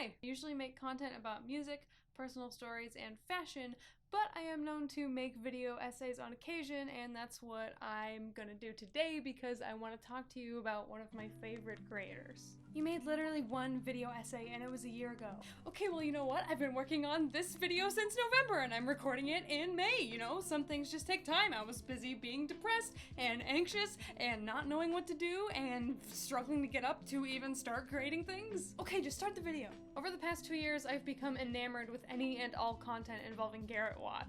Hi! I usually make content about music, personal stories, and fashion, but I am known to make video essays on occasion, and that's what I'm gonna do today because I want to talk to you about one of my favorite creators. You made literally one video essay and it was a year ago. Okay, well, you know what? I've been working on this video since November and I'm recording it in May, you know? Some things just take time. I was busy being depressed and anxious and not knowing what to do and struggling to get up to even start creating things. Okay, just start the video. Over the past 2 years, I've become enamored with any and all content involving Garrett. I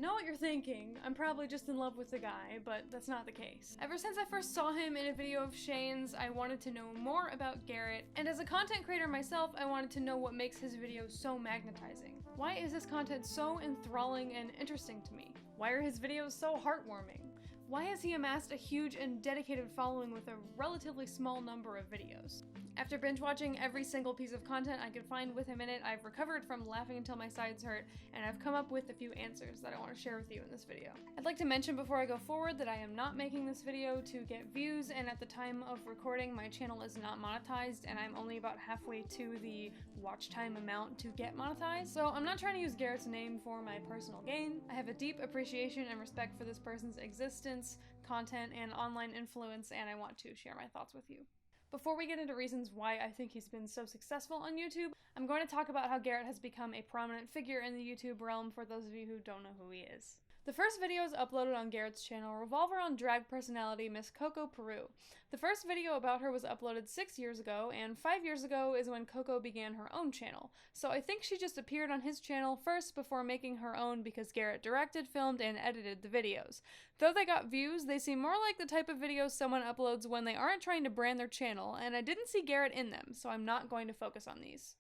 know what you're thinking. I'm probably just in love with the guy, but that's not the case. Ever since I first saw him in a video of Shane's, I wanted to know more about Garrett, and as a content creator myself, I wanted to know what makes his videos so magnetizing. Why is his content so enthralling and interesting to me? Why are his videos so heartwarming? Why has he amassed a huge and dedicated following with a relatively small number of videos? After binge watching every single piece of content I could find with him in it, I've recovered from laughing until my sides hurt, and I've come up with a few answers that I want to share with you in this video. I'd like to mention before I go forward that I am not making this video to get views, and at the time of recording my channel is not monetized, and I'm only about halfway to the watch time amount to get monetized, so I'm not trying to use Garrett's name for my personal gain. I have a deep appreciation and respect for this person's existence, content, and online influence, and I want to share my thoughts with you. Before we get into reasons why I think he's been so successful on YouTube, I'm going to talk about how Garrett has become a prominent figure in the YouTube realm for those of you who don't know who he is. The first videos uploaded on Garrett's channel revolve around drag personality Miss Coco Peru. The first video about her was uploaded 6 years ago, and 5 years ago is when Coco began her own channel. So I think she just appeared on his channel first before making her own because Garrett directed, filmed, and edited the videos. Though they got views, they seem more like the type of videos someone uploads when they aren't trying to brand their channel, and I didn't see Garrett in them, so I'm not going to focus on these.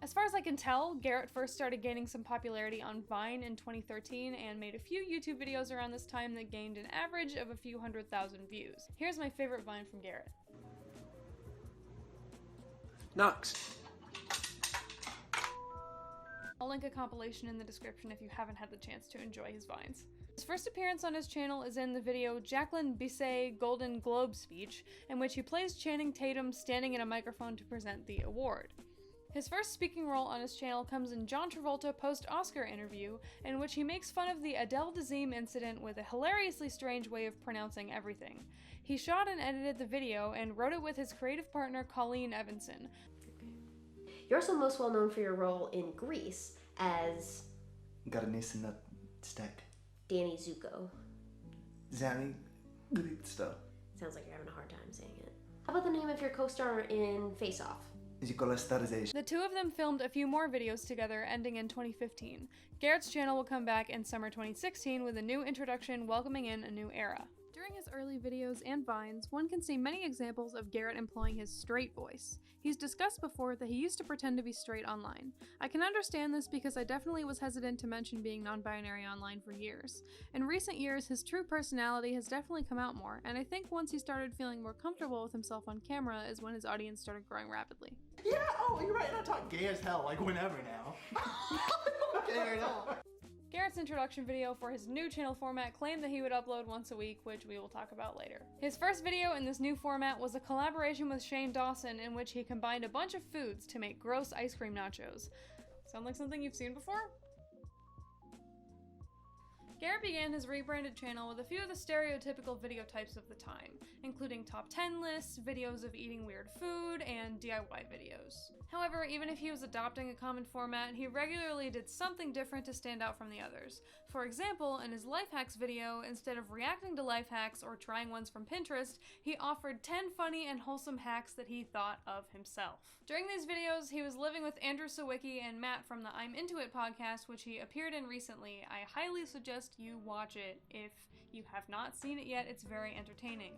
As far as I can tell, Garrett first started gaining some popularity on Vine in 2013 and made a few YouTube videos around this time that gained an average of a few 100,000 views. Here's my favorite Vine from Garrett. Knox. I'll link a compilation in the description if you haven't had the chance to enjoy his Vines. His first appearance on his channel is in the video Jacqueline Bisset Golden Globe Speech, in which he plays Channing Tatum standing in a microphone to present the award. His first speaking role on his channel comes in John Travolta post-Oscar interview, in which he makes fun of the Adele Dazeem incident with a hilariously strange way of pronouncing everything. He shot and edited the video and wrote it with his creative partner Colleen Evanson. You're also most well known for your role in Grease as Got a nice nut stack. Danny Zuko. Zanny Gritsto. Sounds like you're having a hard time saying it. How about the name of your co-star in Face Off? The two of them filmed a few more videos together, ending in 2015. Garrett's channel will come back in summer 2016 with a new introduction welcoming in a new era. During his early videos and Vines, one can see many examples of Garrett employing his straight voice. He's discussed before that he used to pretend to be straight online. I can understand this because I definitely was hesitant to mention being non-binary online for years. In recent years, his true personality has definitely come out more, and I think once he started feeling more comfortable with himself on camera is when his audience started growing rapidly. Yeah, oh, you're right, I talk gay as hell, like whenever now. Okay, right now. Garrett's introduction video for his new channel format claimed that he would upload once a week, which we will talk about later. His first video in this new format was a collaboration with Shane Dawson in which he combined a bunch of foods to make gross ice cream nachos. Sound like something you've seen before? Garrett began his rebranded channel with a few of the stereotypical video types of the time, including top 10 lists, videos of eating weird food, and DIY videos. However, even if he was adopting a common format, he regularly did something different to stand out from the others. For example, in his life hacks video, instead of reacting to life hacks or trying ones from Pinterest, he offered 10 funny and wholesome hacks that he thought of himself. During these videos, he was living with Andrew Sawicki and Matt from the I'm Into It podcast, which he appeared in recently. I highly suggest you watch it if you have not seen it yet. It's very entertaining.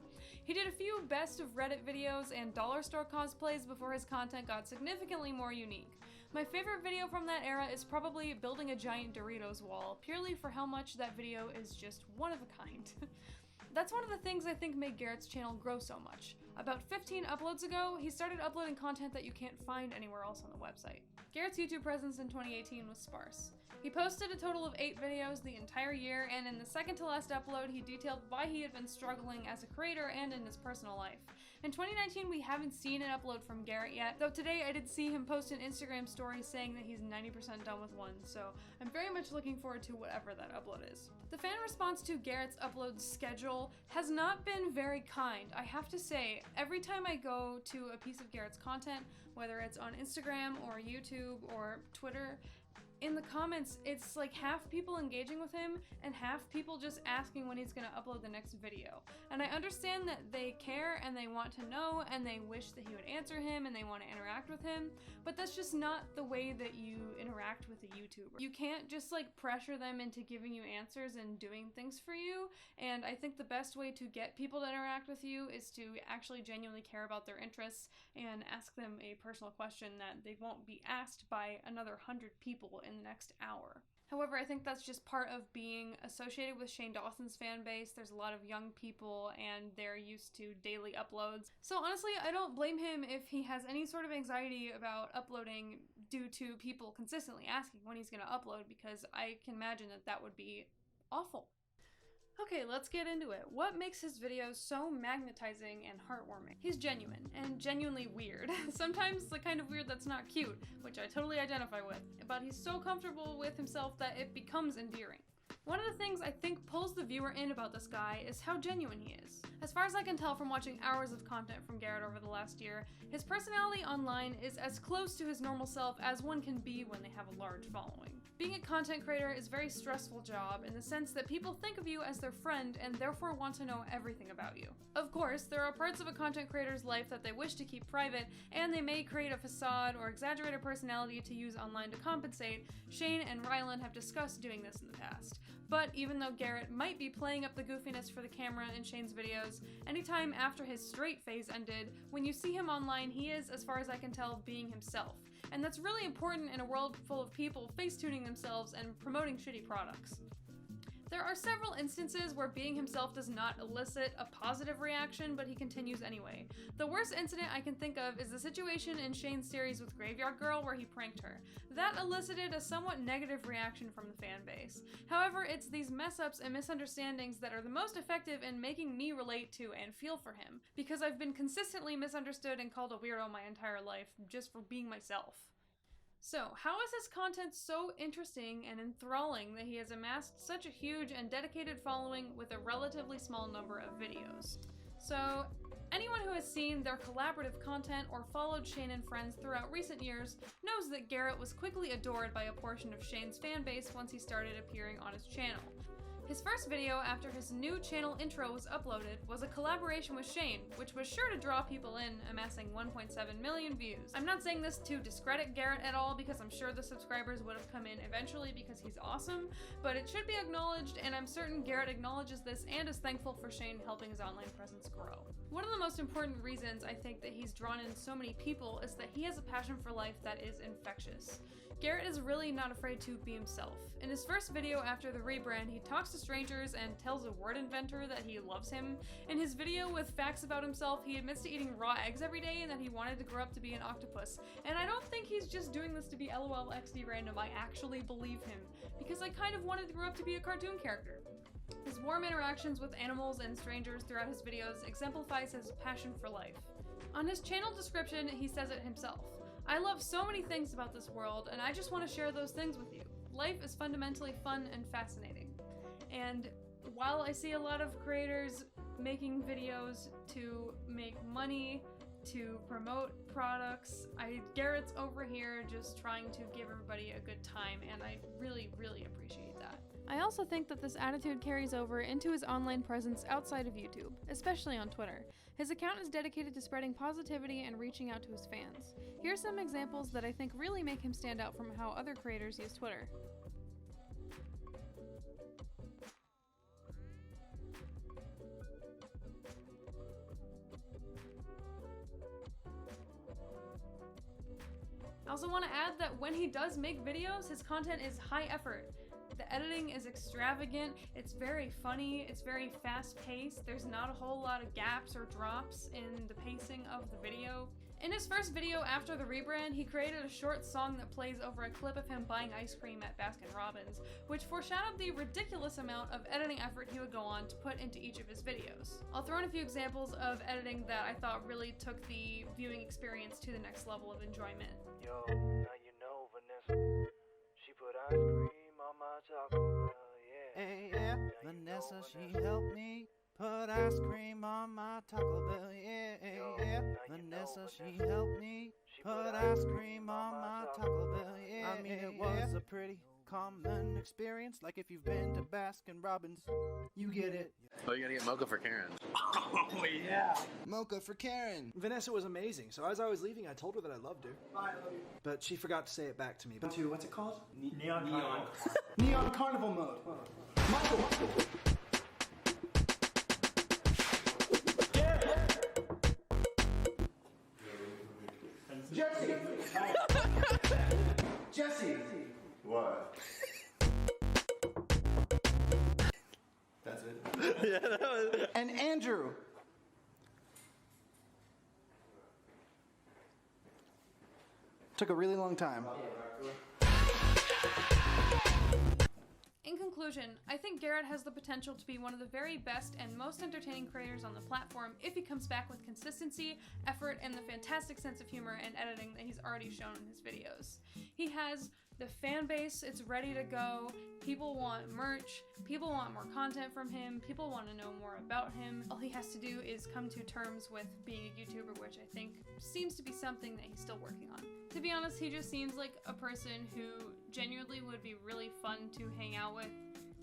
He did a few best of Reddit videos and dollar store cosplays before his content got significantly more unique. My favorite video from that era is probably building a giant Doritos wall, purely for how much that video is just one of a kind. That's one of the things I think made Garrett's channel grow so much. About 15 uploads ago, he started uploading content that you can't find anywhere else on the website. Garrett's YouTube presence in 2018 was sparse. He posted a total of 8 videos the entire year, and in the second to last upload, he detailed why he had been struggling as a creator and in his personal life. In 2019, we haven't seen an upload from Garrett yet, though today I did see him post an Instagram story saying that he's 90% done with one, so I'm very much looking forward to whatever that upload is. The fan response to Garrett's upload schedule has not been very kind. I have to say, every time I go to a piece of Garrett's content, whether it's on Instagram or YouTube or Twitter, in the comments, it's like half people engaging with him and half people just asking when he's gonna upload the next video. And I understand that they care and they want to know and they wish that he would answer him and they want to interact with him, but that's just not the way that you interact with a YouTuber. You can't just like pressure them into giving you answers and doing things for you, and I think the best way to get people to interact with you is to actually genuinely care about their interests and ask them a personal question that they won't be asked by another 100 people in the next hour. However, I think that's just part of being associated with Shane Dawson's fan base. There's a lot of young people and they're used to daily uploads. So honestly, I don't blame him if he has any sort of anxiety about uploading due to people consistently asking when he's gonna upload, because I can imagine that that would be awful. Okay, let's get into it. What makes his videos so magnetizing and heartwarming? He's genuine, and genuinely weird. Sometimes the kind of weird that's not cute, which I totally identify with, but he's so comfortable with himself that it becomes endearing. One of the things I think pulls the viewer in about this guy is how genuine he is. As far as I can tell from watching hours of content from Garrett over the last year, his personality online is as close to his normal self as one can be when they have a large following. Being a content creator is a very stressful job in the sense that people think of you as their friend and therefore want to know everything about you. Of course, there are parts of a content creator's life that they wish to keep private, and they may create a facade or exaggerate a personality to use online to compensate. Shane and Rylan have discussed doing this in the past. But even though Garrett might be playing up the goofiness for the camera in Shane's videos, anytime after his straight phase ended, when you see him online, he is, as far as I can tell, being himself. And that's really important in a world full of people face-tuning themselves and promoting shitty products. There are several instances where being himself does not elicit a positive reaction, but he continues anyway. The worst incident I can think of is the situation in Shane's series with Graveyard Girl where he pranked her. That elicited a somewhat negative reaction from the fan base. However, it's these mess-ups and misunderstandings that are the most effective in making me relate to and feel for him, because I've been consistently misunderstood and called a weirdo my entire life just for being myself. So, how is his content so interesting and enthralling that he has amassed such a huge and dedicated following with a relatively small number of videos? So, anyone who has seen their collaborative content or followed Shane and friends throughout recent years knows that Garrett was quickly adored by a portion of Shane's fan base once he started appearing on his channel. His first video after his new channel intro was uploaded was a collaboration with Shane, which was sure to draw people in, amassing 1.7 million views. I'm not saying this to discredit Garrett at all, because I'm sure the subscribers would have come in eventually because he's awesome, but it should be acknowledged, and I'm certain Garrett acknowledges this and is thankful for Shane helping his online presence grow. One of the most important reasons I think that he's drawn in so many people is that he has a passion for life that is infectious. Garrett is really not afraid to be himself. In his first video after the rebrand, he talks to strangers and tells a word inventor that he loves him. In his video with facts about himself, he admits to eating raw eggs every day and that he wanted to grow up to be an octopus. And I don't think he's just doing this to be LOL XD random, I actually believe him, because I kind of wanted to grow up to be a cartoon character. His warm interactions with animals and strangers throughout his videos exemplifies his passion for life. On his channel description, he says it himself. I love so many things about this world, and I just want to share those things with you. Life is fundamentally fun and fascinating. And while I see a lot of creators making videos to make money, to promote products, Garrett's over here just trying to give everybody a good time, and I really, really appreciate that. I also think that this attitude carries over into his online presence outside of YouTube, especially on Twitter. His account is dedicated to spreading positivity and reaching out to his fans. Here are some examples that I think really make him stand out from how other creators use Twitter. I also want to add that when he does make videos, his content is high effort. The editing is extravagant, it's very funny, it's very fast-paced, there's not a whole lot of gaps or drops in the pacing of the video, In his first video after the rebrand, he created a short song that plays over a clip of him buying ice cream at Baskin-Robbins, which foreshadowed the ridiculous amount of editing effort he would go on to put into each of his videos. I'll throw in a few examples of editing that I thought really took the viewing experience to the next level of enjoyment. Yo, now you know Vanessa. She put ice cream on my taco bell, yeah. Hey, yeah, Vanessa, she helped me put ice cream on my Taco Bell, yeah, yeah. Vanessa, she helped me put ice cream on my Taco Bell, yeah. I mean, it was a pretty common experience, like if you've been to Baskin-Robbins, you get it. Oh, you gotta get mocha for Karen. Oh yeah. Mocha for Karen. Vanessa was amazing, so as I was leaving, I told her that I loved her. I love you. But she forgot to say it back to me. To what's it called? Neon Carnival. Neon Carnival mode. Michael. Jesse. Jesse. What? That's it? Yeah, that was. And Andrew. Took a really long time. In conclusion, I think Garrett has the potential to be one of the very best and most entertaining creators on the platform if he comes back with consistency, effort, and the fantastic sense of humor and editing that he's already shown in his videos. He has the fan base, it's ready to go, people want merch, people want more content from him, people want to know more about him. All he has to do is come to terms with being a YouTuber, which I think seems to be something that he's still working on. To be honest, he just seems like a person who genuinely would be really fun to hang out with.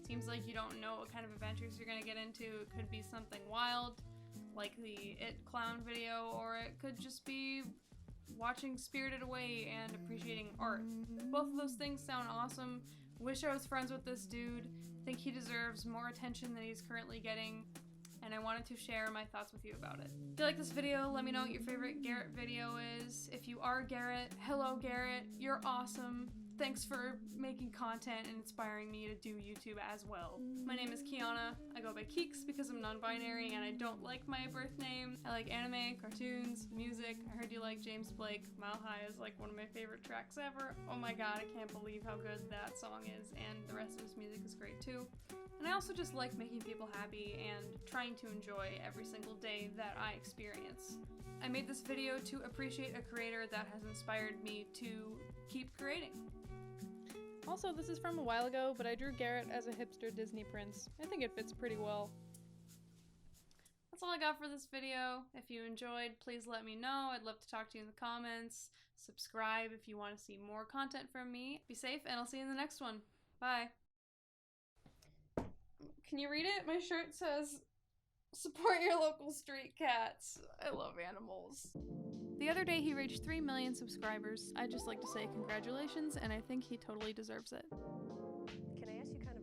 Seems like you don't know what kind of adventures you're gonna get into. It could be something wild, like the It Clown video, or it could just be watching Spirited Away and appreciating art. Both of those things sound awesome. Wish I was friends with this dude. Think he deserves more attention than he's currently getting, and I wanted to share my thoughts with you about it. If you like this video, let me know what your favorite Garrett video is. If you are Garrett, hello Garrett, you're awesome. Thanks for making content and inspiring me to do YouTube as well. My name is Kiana. I go by Keeks because I'm non-binary and I don't like my birth name. I like anime, cartoons, music. I heard you like James Blake. Mile High is like one of my favorite tracks ever. Oh my god, I can't believe how good that song is, and the rest of his music is great too. And I also just like making people happy and trying to enjoy every single day that I experience. I made this video to appreciate a creator that has inspired me to keep creating. Also, this is from a while ago, but I drew Garrett as a hipster Disney prince. I think it fits pretty well. That's all I got for this video. If you enjoyed, please let me know. I'd love to talk to you in the comments. Subscribe if you want to see more content from me. Be safe, and I'll see you in the next one. Bye. Can you read it? My shirt says, "Support your local street cats. I love animals." The other day he reached 3 million subscribers. I'd just like to say congratulations, and I think he totally deserves it. Can I ask you kind of